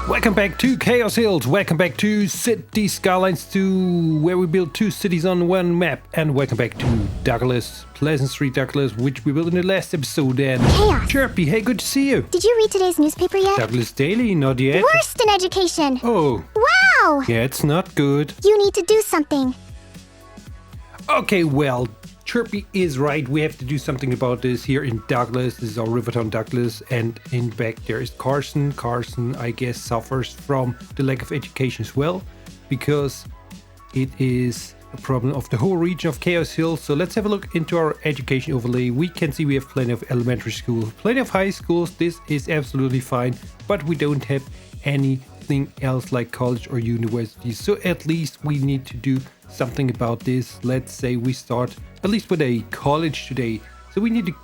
Welcome back to Chaos Hills, welcome back to Cities Skylines 2, where we build two cities on one map, and welcome back to Douglas, Pleasant Street Douglas, which we built in the last episode, and Chaos! Chirpy, hey, good to see you! Did you read today's newspaper yet? Douglas Daily, not yet. Worst in education! Oh. Wow! Yeah, it's not good. You need to do something. Okay, well, Chirpy is right. We have to do something about this here in Douglas. This is our Rivertown Douglas, and in back there is Carson. Carson, I guess, suffers from the lack of education as well, because it is a problem of the whole region of Chaos Hills. So let's have a look into our education overlay. We can see we have plenty of elementary schools, plenty of high schools. This is absolutely fine, but we don't have anything else like college or university. So at least we need to do something about this. Let's say we start at least with a college today. So we need to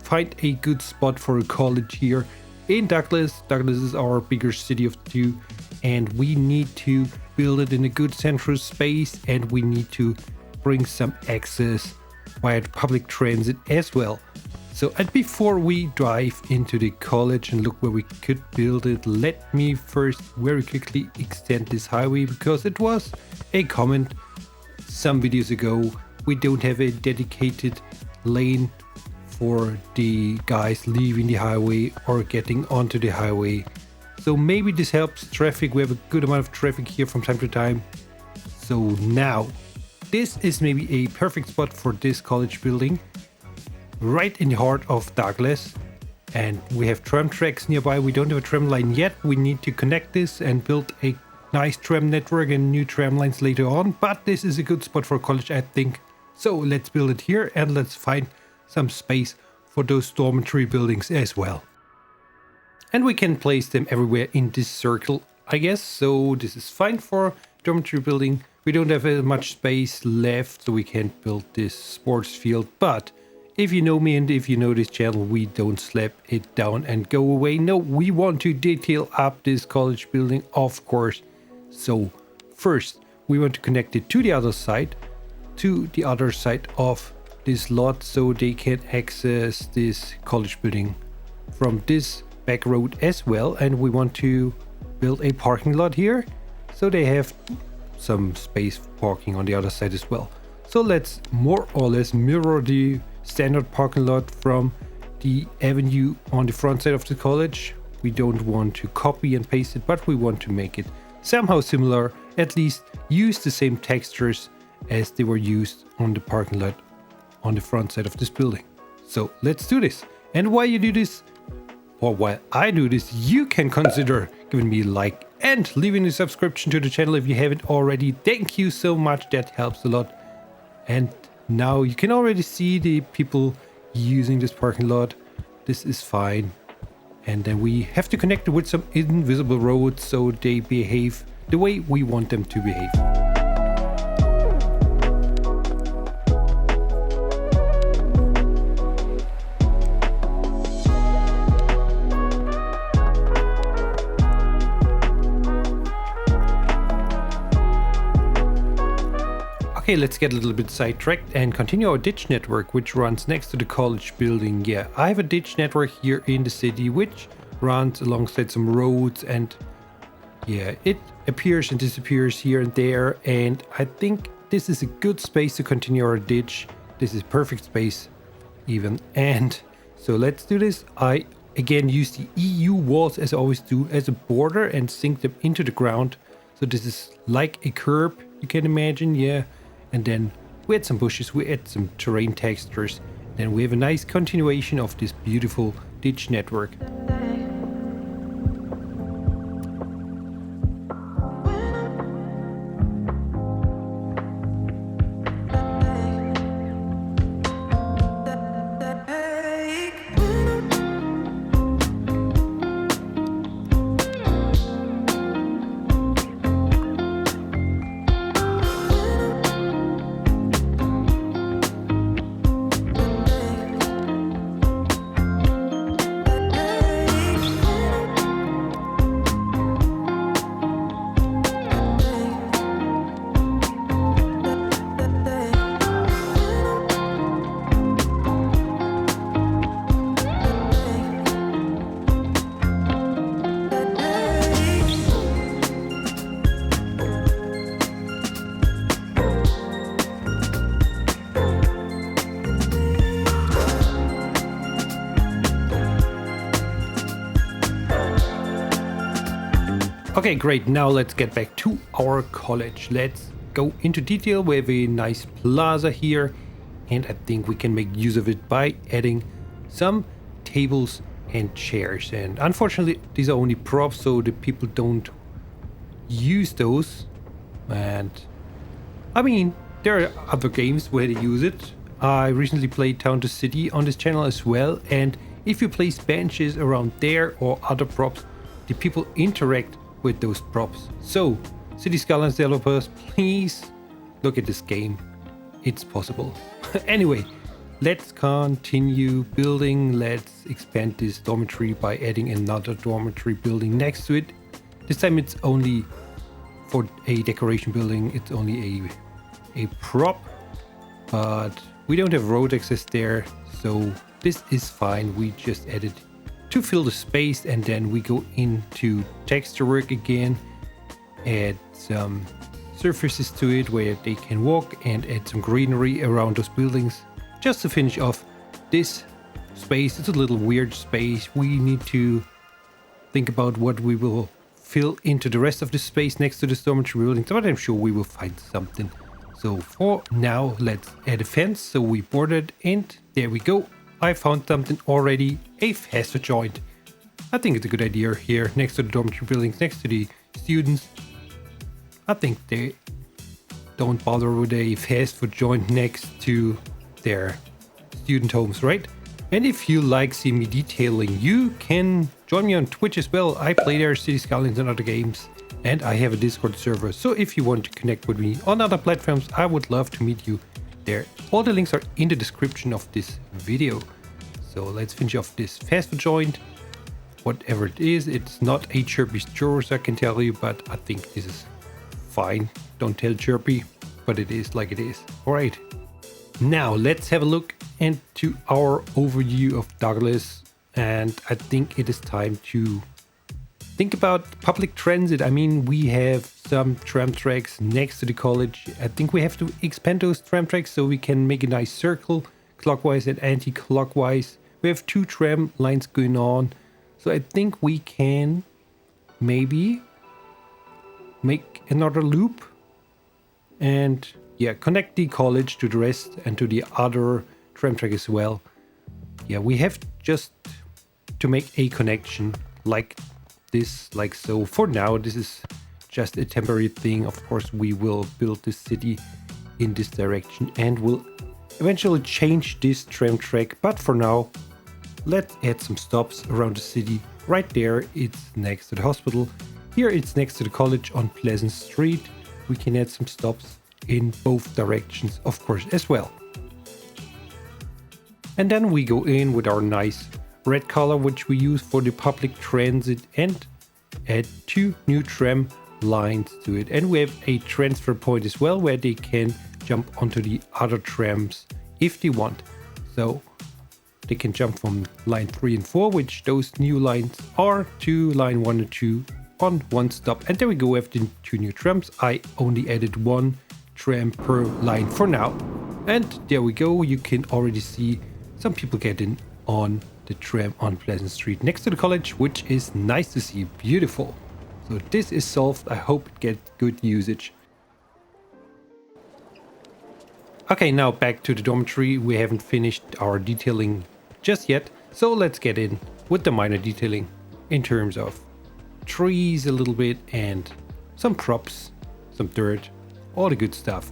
find a good spot for a college here in Douglas. Douglas is our bigger city of the two, and we need to build it in a good central space, and we need to bring some access via public transit as well. So, and before we dive into the college and look where we could build it, let me first very quickly extend this highway, because it was a comment some videos ago. We don't have a dedicated lane for the guys leaving the highway or getting onto the highway. So maybe this helps traffic. We have a good amount of traffic here from time to time. So now, this is maybe a perfect spot for this college building, right in the heart of Douglas. And we have tram tracks nearby. We don't have a tram line yet. We need to connect this and build a nice tram network and new tram lines later on. But this is a good spot for college, I think. So let's build it here, and let's find some space for those dormitory buildings as well. And we can place them everywhere in this circle, I guess. So this is fine for dormitory building. We don't have much space left, so we can't build this sports field. But if you know me and if you know this channel, we don't slap it down and go away. No, we want to detail up this college building, of course. So first, we want to connect it to the other side of this lot, so they can access this college building from this back road as well. And we want to build a parking lot here, so they have some space for parking on the other side as well. So let's more or less mirror the standard parking lot from the avenue on the front side of the college. We don't want to copy and paste it, but we want to make it somehow similar, at least use the same textures as they were used on the parking lot on the front side of this building. So let's do this. And while you do this, or while I do this, you can consider giving me a like and leaving a subscription to the channel if you haven't already. Thank you so much, that helps a lot. And now you can already see the people using this parking lot. This is fine. And then we have to connect it with some invisible roads so they behave the way we want them to behave. Okay, let's get a little bit sidetracked and continue our ditch network, which runs next to the college building. Yeah, I have a ditch network here in the city, which runs alongside some roads, and yeah, it appears and disappears here and there. And I think this is a good space to continue our ditch. This is perfect space even. And so let's do this. I again use the EU walls, as I always do, as a border and sink them into the ground. So this is like a curb, you can imagine, yeah. And then we add some bushes, we add some terrain textures. Then we have a nice continuation of this beautiful ditch network. Okay, great. Now let's get back to our college. Let's go into detail. We have a nice plaza here, and I think we can make use of it by adding some tables and chairs. And unfortunately, these are only props, so the people don't use those. And I mean, there are other games where they use it. I recently played Town to City on this channel as well, and if you place benches around there or other props, the people interact with those props. So, Cities Skylines developers, please look at this game. It's possible. Anyway, let's continue building. Let's expand this dormitory by adding another dormitory building next to it. This time it's only for a decoration building. It's only a prop, but we don't have road access there, so this is fine. We just added to fill the space, and then we go into texture work again, add some surfaces to it where they can walk, and add some greenery around those buildings just to finish off this space. It's a little weird space. We need to think about what we will fill into the rest of the space next to the dormitory buildings, but I'm sure we will find something. So for now, let's add a fence. So we boarded, and there we go. I found something already, a fast food joint. I think it's a good idea here next to the dormitory buildings, next to the students. I think they don't bother with a fast food joint next to their student homes, right? And if you like seeing me detailing, you can join me on Twitch as well. I play there, Cities Skylines and other games. And I have a Discord server, so if you want to connect with me on other platforms, I would love to meet you there. All the links are in the description of this video. So let's finish off this fast food joint. Whatever it is, it's not a Chirpy's Churros, I can tell you, but I think this is fine. Don't tell Chirpy, but it is like it is. Alright, now let's have a look into our overview of Douglas, and I think it is time to think about public transit. I mean, we have some tram tracks next to the college. I think we have to expand those tram tracks so we can make a nice circle, clockwise and anti-clockwise. We have 2 tram lines going on. So I think we can maybe make another loop and yeah, connect the college to the rest and to the other tram track as well. Yeah, we have just to make a connection like this, like so. For now, this is just a temporary thing. Of course, we will build this city in this direction and we'll eventually change this tram track. But for now, let's add some stops around the city. Right there, it's next to the hospital. Here, it's next to the college on Pleasant Street. We can add some stops in both directions, of course, as well. And then we go in with our nice red color, which we use for the public transit, and add 2 new tram lines to it. And we have a transfer point as well where they can jump onto the other trams if they want. So they can jump from line 3 and 4, which those new lines are, to line 1 and 2 on one stop. And there we go, we have the 2 new trams. I only added 1 tram per line for now. And there we go, you can already see some people getting on the tram on Pleasant Street next to the college, which is nice to see. Beautiful. So this is solved. I hope it gets good usage. Okay, now back to the dormitory. We haven't finished our detailing just yet, so let's get in with the minor detailing in terms of trees a little bit and some props, some dirt, all the good stuff.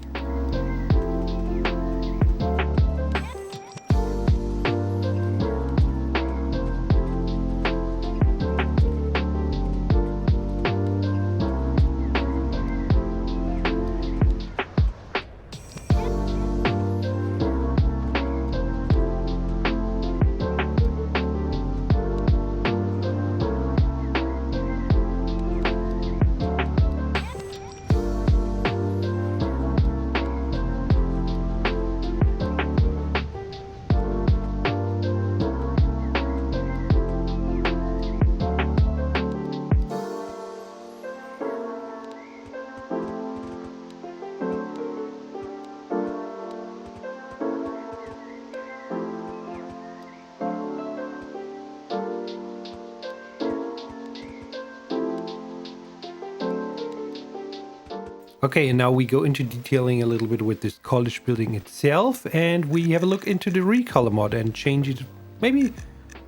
Okay, and now we go into detailing a little bit with this college building itself, and we have a look into the recolor mod and change it. Maybe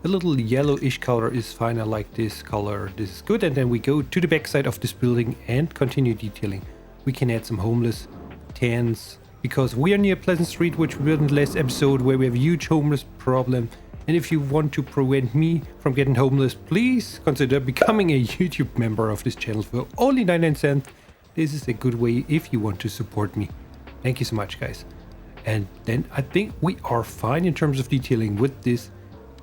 a little yellowish color is fine. I like this color. This is good. And then we go to the backside of this building and continue detailing. We can add some homeless tents because we are near Pleasant Street, which we built in the last episode, where we have a huge homeless problem. And if you want to prevent me from getting homeless, please consider becoming a YouTube member of this channel for only 99 cents. This is a good way if you want to support me. Thank you so much, guys. And then I think we are fine in terms of detailing with this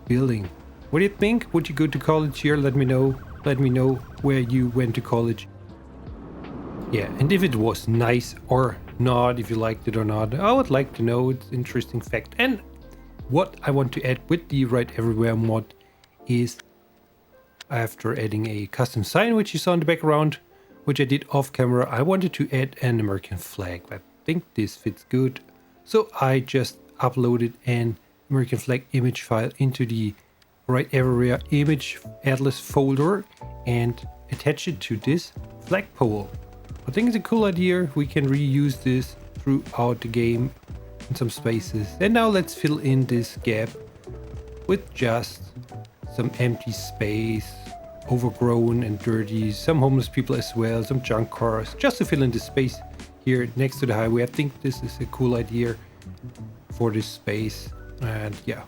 building. What do you think? Would you go to college here? Let me know. Let me know where you went to college. Yeah, and if it was nice or not, if you liked it or not, I would like to know. It's an interesting fact. And what I want to add with the Right Everywhere mod is, after adding a custom sign, which you saw in the background, which I did off camera, I wanted to add an American flag. I think this fits good. So I just uploaded an American flag image file into the Right Everywhere image atlas folder and attach it to this flagpole. I think it's a cool idea. We can reuse this throughout the game in some spaces. And now let's fill in this gap with just some empty space, overgrown and dirty, some homeless people as well, some junk cars, just to fill in the space here next to the highway. I think this is a cool idea for this space. And yeah,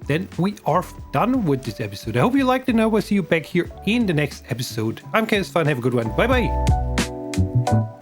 then we are done with this episode. I hope you liked it, and I will see you back here in the next episode. I'm KS Fun. Have a good one. Bye bye.